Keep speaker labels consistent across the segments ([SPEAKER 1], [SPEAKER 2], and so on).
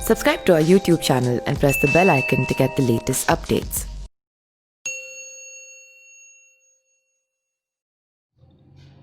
[SPEAKER 1] Subscribe to our YouTube channel and press the bell icon to get the latest updates.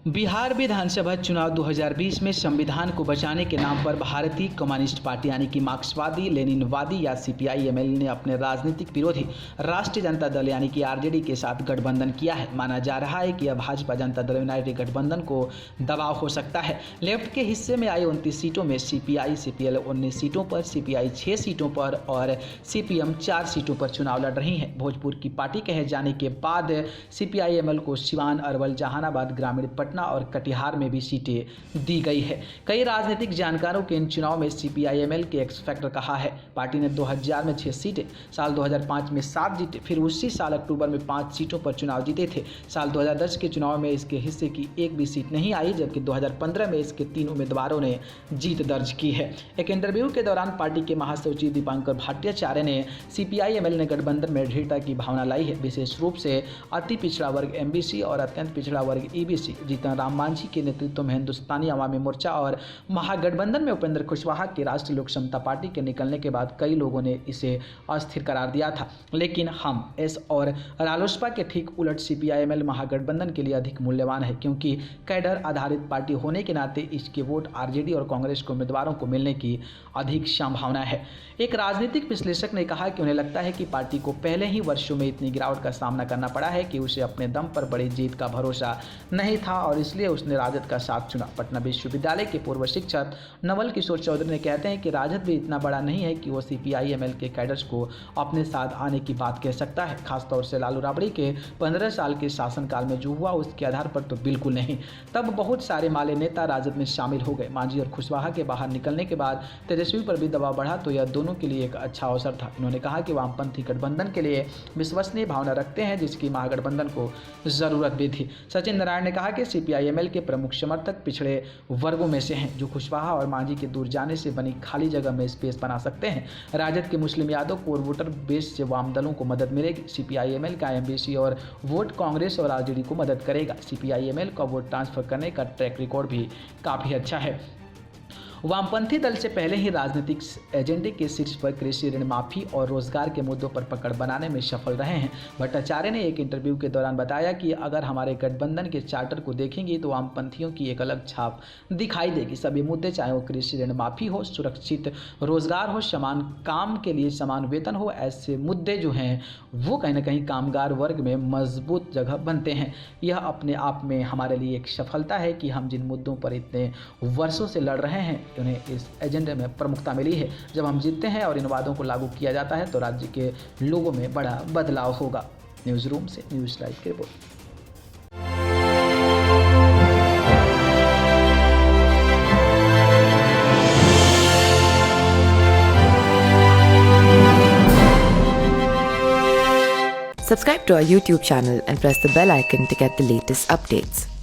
[SPEAKER 2] Bihar विधानसभा चुनाव 2020 में संविधान को बचाने के नाम पर भारतीय कम्युनिस्ट पार्टी यानी कि मार्क्सवादी लेनिनवादी या सीपीआई-एमएल ने अपने राजनीतिक विरोधी राष्ट्रीय जनता दल यानी कि आरजेडी के साथ गठबंधन किया है। माना जा रहा है कि यह भाजपा जनता दल यूनाइटेड गठबंधन को दबाव हो सकता है। लेफ्ट के हिस्से में आई 29 सीटों में सीपीआई सीपीएल 19 सीटों पर, सीपीआई 6 सीटों पर और सीपीएम 4 सीटों पर चुनाव लड़ रही हैं। भोजपुर की पार्टी कहे जाने के बाद सीपीआई-एमएल को सिवान, अरवल, जहानाबाद, ग्रामीण पटना और कटिहार में भी सीटें दी गई है। कई राजनीतिक जानकारों के इन चुनाव में सीपीआई-एमएल के एक्स फैक्टर कहा है। पार्टी ने 2000 में 6 सीटें, साल 2005 में 7 जीते, फिर उसी साल अक्टूबर में 5 सीटों पर चुनाव जीते थे। साल 2010 के चुनाव में इसके हिस्से की एक भी सीट नहीं आई, जबकि 2015 में इसके 3 उम्मीदवारों ने जीत दर्ज की है। एक इंटरव्यू के दौरान पार्टी के महासचिव दीपांकर भट्टाचार्य ने सीपीआई-एमएल ने गठबंधन में दृढ़ता की भावना लाई है, विशेष रूप से अति पिछड़ा वर्ग एमबीसी और अत्यंत पिछड़ा वर्ग ईबीसी। जीतन राम मांझी के नेतृत्व में हिंदुस्तानी अवामी मोर्चा और महागठबंधन में उपेंद्र कुशवाहा के राष्ट्रीय लोक समता पार्टी के निकलने के बाद कई लोगों ने इसे अस्थिर करार दिया था, लेकिन हम एस और रालोसपा के ठीक उलट सीपीआई-एमएल महागठबंधन के लिए अधिक मूल्यवान है, क्योंकि कैडर आधारित पार्टी होने के नाते इसके वोट आरजेडी और कांग्रेस के उम्मीदवारों को मिलने की अधिक संभावना है। एक राजनीतिक विश्लेषक ने कहा कि उन्हें लगता है कि पार्टी को पहले ही वर्षों में इतनी गिरावट का सामना करना पड़ा है कि उसे अपने दम पर बड़ी जीत का भरोसा नहीं था और इसलिए उसने राजद का साथ चुना। पटना विश्वविद्यालय के पूर्व शिक्षक नवल किशोर चौधरी ने कहते हैं कि राजद भी इतना बड़ा नहीं है कि वो सीपीआई-एमएल के कैडर्स को अपने साथ आने की बात कह सकता है। खासतौर से लालू राबड़ी के 15 साल के शासनकाल में जो हुआ उसके आधार पर तो बिल्कुल नहीं। तब बहुत सारे माले नेता राजद में शामिल हो गए। मांझी और कुशवाहा के बाहर निकलने के बाद तेजस्वी पर भी दबाव बढ़ा, तो यह दोनों के लिए एक अच्छा अवसर था। उन्होंने कहा कि वामपंथी गठबंधन के लिए विश्वसनीय भावना रखते हैं, जिसकी महागठबंधन को जरूरत भी थी। सचिन नारायण ने कहा कि सीपीआई-एमएल के प्रमुख समर्थक पिछड़े वर्गों में से हैं, जो कुशवाहा और मांझी के दूर जाने से बनी खाली जगह में स्पेस बना सकते हैं। राजद के मुस्लिम यादव को और वोटर बेस से वाम दलों को मदद मिलेगी। सीपीआई-एमएल का एमबीसी और वोट कांग्रेस और आरजेडी को मदद करेगा। सीपीआई-एमएल का वोट ट्रांसफर करने का ट्रैक रिकॉर्ड भी काफ़ी अच्छा है। वामपंथी दल से पहले ही राजनीतिक एजेंडे के शीर्ष पर कृषि ऋण माफी और रोजगार के मुद्दों पर पकड़ बनाने में सफल रहे हैं। भट्टाचार्य ने एक इंटरव्यू के दौरान बताया कि अगर हमारे गठबंधन के चार्टर को देखेंगे तो वामपंथियों की एक अलग छाप दिखाई देगी। सभी मुद्दे, चाहे वो कृषि ऋण माफी हो, सुरक्षित रोजगार हो, समान काम के लिए समान वेतन हो, ऐसे मुद्दे जो हैं वो कहीं ना कहीं कामगार वर्ग में मजबूत जगह बनते हैं। यह अपने आप में हमारे लिए एक सफलता है कि हम जिन मुद्दों पर इतने वर्षों से लड़ रहे हैं उन्हें इस एजेंडे में प्रमुखता मिली है। जब हम जीतते हैं और इन वादों को लागू किया जाता है तो राज्य के लोगों में बड़ा बदलाव होगा। न्यूज़ रूम से न्यूज़ लाइव की report.
[SPEAKER 1] Subscribe to our YouTube channel and press the bell icon to get the latest updates.